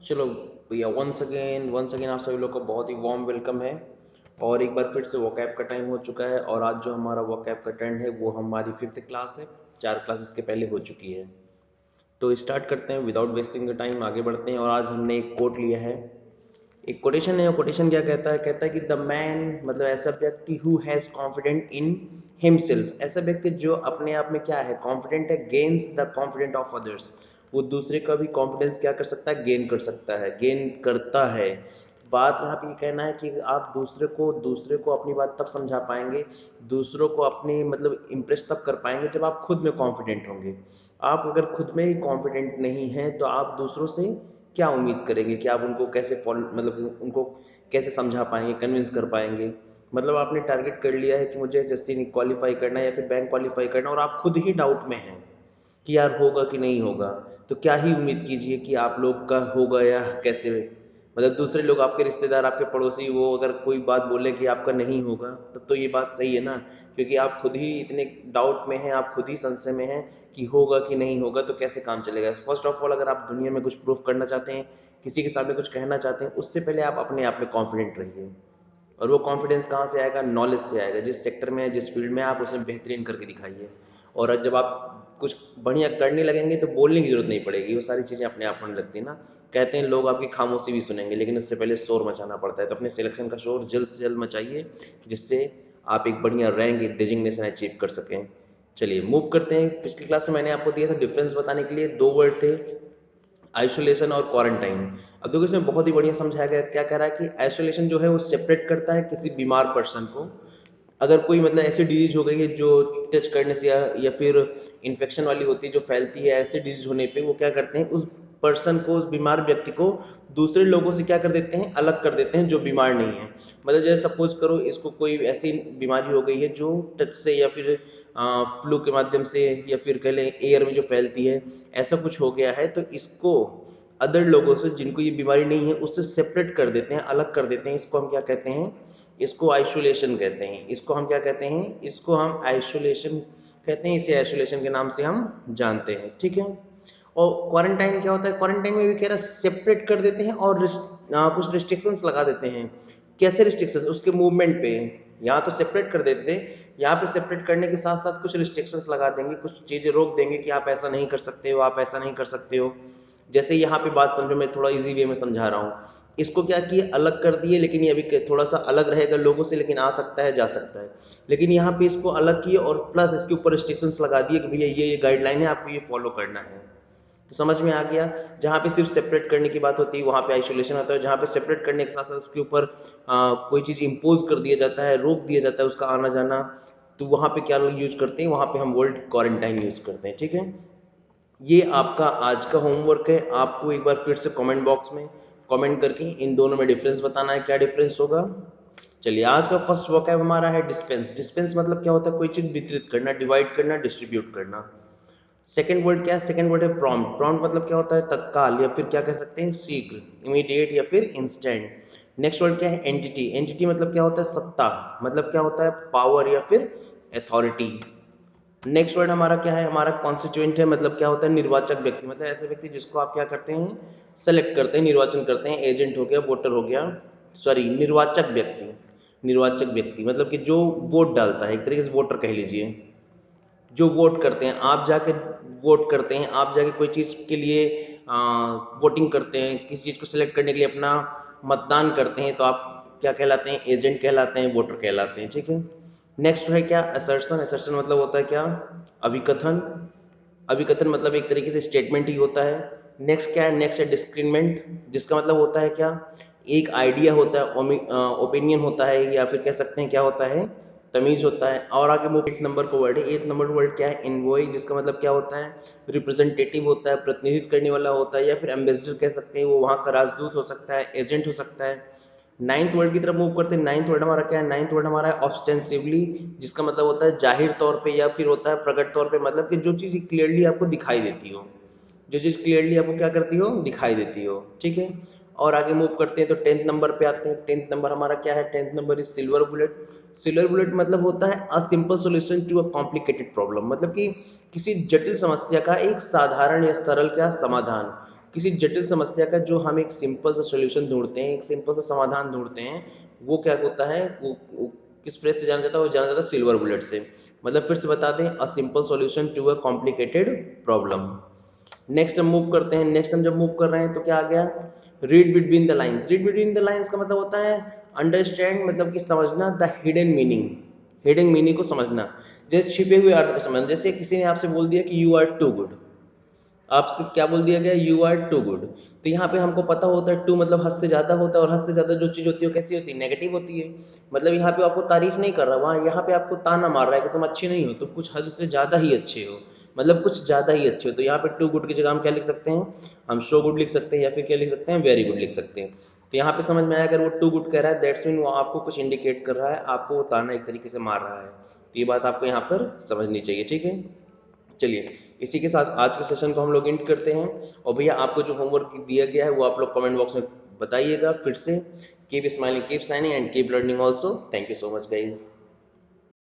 चलो भैया, once again आप सभी लोग का बहुत ही वार्म वेलकम है। और एक बार फिर से वोकैब का टाइम हो चुका है और आज जो हमारा वोकैब का ट्रेंड है वो हमारी 5th क्लास है। 4 क्लासेस के पहले हो चुकी है। तो स्टार्ट करते हैं विदाउट वेस्टिंग द टाइम, आगे बढ़ते हैं। और आज हमने एक कोट लिया है, एक कोटेशन है। कोटेशन क्या कहता है? कहता है कि द मैन मतलब ऐसा व्यक्ति who has confident in himself, ऐसा व्यक्ति जो अपने आप में क्या है, कॉन्फिडेंट है, gains the confident of others. वो दूसरे का भी कॉन्फिडेंस क्या कर सकता है, गेन कर सकता है, गेन करता है। बात यहाँ पे ये कहना है कि आप दूसरे को अपनी बात तब समझा पाएंगे, दूसरों को अपनी मतलब इम्प्रेस तब कर पाएंगे जब आप खुद में कॉन्फिडेंट होंगे। आप अगर खुद में ही कॉन्फिडेंट नहीं हैं तो आप दूसरों से क्या उम्मीद करेंगे कि आप उनको कैसे फॉलो मतलब उनको कैसे समझा पाएंगे, कन्विंस कर पाएंगे। मतलब आपने टारगेट कर लिया है कि मुझे एसएससी क्वालिफाई करना है या फिर बैंक क्वालिफाई करना है और आप खुद ही डाउट में हैं कि यार होगा कि नहीं होगा, तो क्या ही उम्मीद कीजिए कि आप लोग का होगा या कैसे। मतलब दूसरे लोग, आपके रिश्तेदार, आपके पड़ोसी, वो अगर कोई बात बोले कि आपका नहीं होगा, तब तो ये बात सही है ना, क्योंकि आप खुद ही इतने डाउट में हैं, आप खुद ही संशय में हैं कि होगा कि नहीं होगा, तो कैसे काम चलेगा। फर्स्ट ऑफ ऑल, अगर आप दुनिया में कुछ प्रूफ करना चाहते हैं, किसी के सामने कुछ कहना चाहते हैं, उससे पहले आप अपने आप में कॉन्फिडेंट रहिए। और वो कॉन्फिडेंस कहाँ से आएगा? नॉलेज से आएगा। जिस सेक्टर में, जिस फील्ड में आप, उसमें बेहतरीन करके दिखाइए। और जब आप कुछ बढ़िया करने लगेंगे तो बोलने की जरूरत नहीं पड़ेगी, वो सारी चीज़ें अपने आप होने लगती है ना। कहते हैं लोग आपकी खामोशी भी सुनेंगे, लेकिन उससे पहले शोर मचाना पड़ता है। तो अपने सिलेक्शन का शोर जल्द से जल्द मचाइए, जिससे आप एक बढ़िया रैंक, एक डिजिग्नेशन अचीव कर सकें। चलिए मूव करते हैं। पिछली क्लास में मैंने आपको दिया था डिफरेंस बताने के लिए, दो वर्ड थे, आइसोलेशन और क्वारंटाइन। अब देखो इसमें बहुत ही बढ़िया समझाया गया। क्या कह रहा है कि आइसोलेशन जो है वो सेपरेट करता है किसी बीमार पर्सन को। अगर कोई मतलब ऐसी डिजीज हो गई है जो टच करने से या फिर इन्फेक्शन वाली होती है जो फैलती है, ऐसे डिजीज होने पे वो क्या करते हैं, उस पर्सन को, उस बीमार व्यक्ति को दूसरे लोगों से क्या कर देते हैं, अलग कर देते हैं जो बीमार नहीं है। मतलब जैसे सपोज करो इसको कोई ऐसी बीमारी हो गई है जो टच से या फिर फ्लू के माध्यम से या फिर कह लें एयर में जो फैलती है, ऐसा कुछ हो गया है, तो इसको अदर लोगों से जिनको ये बीमारी नहीं है उससे सेपरेट कर देते हैं, अलग कर देते हैं। इसको हम क्या कहते हैं? इसको आइसोलेशन कहते हैं। इसको हम क्या कहते हैं? इसको हम आइसोलेशन कहते हैं। इसे आइसोलेशन के नाम से हम जानते हैं, ठीक है। और क्वारंटाइन क्या होता है? क्वारंटाइन में भी कह रहा सेपरेट कर देते हैं और कुछ रिस्ट्रिक्शंस लगा देते हैं। कैसे रिस्ट्रिक्शंस? उसके मूवमेंट पे। यहाँ तो सेपरेट कर देते थे, यहाँ पे सेपरेट करने के साथ साथ कुछ रिस्ट्रिक्शंस लगा देंगे, कुछ चीज़ें रोक देंगे कि आप ऐसा नहीं कर सकते हो, आप ऐसा नहीं कर सकते हो। जैसे यहाँ पे बात समझो, मैं थोड़ा इजी वे में समझा रहा हूँ। इसको क्या किए, अलग कर दिए, लेकिन ये अभी थोड़ा सा अलग रहेगा लोगों से, लेकिन आ सकता है, जा सकता है। लेकिन यहाँ पे इसको अलग किए और प्लस इसके ऊपर रिस्ट्रिक्शंस लगा दिए कि भैया ये गाइडलाइन है, आपको ये फॉलो करना है। तो समझ में आ गया। जहाँ पे सिर्फ सेपरेट करने की बात होती है वहाँ पे आइसोलेशन होता है, जहाँ पे सेपरेट करने के साथ साथ उसके ऊपर कोई चीज़ इम्पोज कर दिया जाता है, रोक दिया जाता है उसका आना जाना, तो वहाँ पे क्या लोग यूज करते हैं? वहाँ पे हम वर्ड क्वारंटाइन यूज करते हैं, ठीक है। ये आपका आज का होमवर्क है। आपको एक बार फिर से कमेंट बॉक्स में कमेंट करके इन दोनों में डिफरेंस बताना है, क्या डिफरेंस होगा। चलिए, आज का फर्स्ट वोकैब हमारा है डिस्पेंस। डिस्पेंस मतलब क्या होता है? कोई चीज़ वितरित करना, डिवाइड करना, डिस्ट्रीब्यूट करना। सेकेंड वर्ड क्या है? सेकेंड वर्ड है प्रॉम्प्ट। प्रॉम्प्ट मतलब क्या होता है? तत्काल, या फिर क्या कह सकते हैं, शीघ्र, इमीडिएट या फिर इंस्टेंट। नेक्स्ट वर्ड क्या है? एंटिटी। एंटिटी मतलब क्या होता है? सत्ता, मतलब क्या होता है? पावर या फिर अथॉरिटी। नेक्स्ट वर्ड हमारा क्या है? हमारा कॉन्स्टिट्यूएंट है, मतलब क्या होता है? निर्वाचक व्यक्ति, मतलब ऐसे व्यक्ति जिसको आप क्या करते हैं, सेलेक्ट करते हैं, निर्वाचन करते हैं। एजेंट हो गया, वोटर हो गया, सॉरी निर्वाचक व्यक्ति। निर्वाचक व्यक्ति मतलब कि जो वोट डालता है, एक तरीके से वोटर कह लीजिए। जो वोट करते हैं, आप जाके वोट करते हैं, आप जाके कोई चीज़ के लिए वोटिंग करते हैं, किसी चीज़ को सिलेक्ट करने के लिए अपना मतदान करते हैं, तो आप क्या कहलाते हैं? एजेंट कहलाते हैं, वोटर कहलाते हैं, ठीक है। नेक्स्ट है क्या? असर्शन। असर्शन मतलब होता है क्या? अभिकथन। अभिकथन मतलब एक तरीके से स्टेटमेंट ही होता है। नेक्स्ट क्या है? नेक्स्ट है डिस्क्रिमिनेंट, जिसका मतलब होता है क्या? एक आइडिया होता है, ओपिनियन होता है, या फिर कह सकते हैं क्या होता है? तमीज होता है। और आगे वो 8 नंबर का वर्ड है। 8 नंबर वर्ड क्या है? इनवॉय, जिसका मतलब क्या होता है? रिप्रेजेंटेटिव होता है, प्रतिनिधित्व करने वाला होता है, या फिर एम्बेसडर कह सकते हैं, वो वहाँ का राजदूत हो सकता है, एजेंट हो सकता है। नाइन्थ वर्ड की तरफ मूव करते हैं। नाइन्थ वर्ड हमारा क्या है? नाइन्थ वर्ड हमारा है ऑब्स्टेंसिवली, जिसका मतलब होता है जाहिर तौर पे, या फिर होता है प्रकट तौर पे, मतलब कि जो चीज़ क्लियरली आपको दिखाई देती हो, जो चीज़ क्लियरली आपको क्या करती हो, दिखाई देती हो, ठीक है। और आगे मूव करते हैं तो 10th नंबर पे आते हैं। 10th नंबर हमारा क्या है? 10th number is silver bullet. Silver bullet मतलब होता है a simple solution to a complicated problem, मतलब कि किसी जटिल समस्या का एक साधारण या सरल क्या समाधान। किसी जटिल समस्या का जो हम एक सिंपल सा सॉल्यूशन ढूंढते हैं, एक सिंपल सा समाधान ढूंढते हैं, वो क्या होता है, वो किस प्रेस से जाना जाता है, वो जाना जाता है सिल्वर बुलेट से। मतलब फिर से बता दें, a simple solution to a complicated problem. Next हम मूव करते हैं। नेक्स्ट हम जब मूव कर रहे हैं तो क्या आ गया, read between the lines. Read between the lines का मतलब होता है अंडरस्टैंड, मतलब कि समझना, the hidden meaning, hidden meaning को समझना, जैसे छिपे हुए अर्थ को समझना। जैसे किसी ने आपसे बोल दिया कि यू आर टू गुड, आपसे क्या बोल दिया गया, यू आर टू गुड। तो यहाँ पे हमको पता होता है टू मतलब हद से ज़्यादा होता है, और हद से ज़्यादा जो चीज़ होती है वो कैसी होती है, नेगेटिव होती है। मतलब यहाँ पे आपको तारीफ नहीं कर रहा, वहाँ यहाँ पे आपको ताना मार रहा है कि तुम अच्छे नहीं हो, तुम कुछ हद से ज़्यादा ही अच्छे हो, मतलब कुछ ज़्यादा ही अच्छे हो। तो यहाँ पे टू गुड की जगह हम क्या लिख सकते हैं, हम शो गुड लिख सकते हैं, या फिर क्या लिख सकते हैं, वेरी गुड लिख सकते हैं। तो यहाँ पे समझ में आया, अगर वो टू गुड कह रहा है दैट्स मीन वो आपको कुछ इंडिकेट कर रहा है, आपको वो ताना एक तरीके से मार रहा है। तो ये बात आपको यहाँ पर समझनी चाहिए, ठीक है। चलिए, इसी के साथ आज के सेशन को हम लोग एंड करते हैं। और भैया आपको जो होमवर्क दिया गया है वो आप लोग कमेंट बॉक्स में बताइएगा फिर से। Keep smiling, keep signing and keep learning also. Thank you so much guys.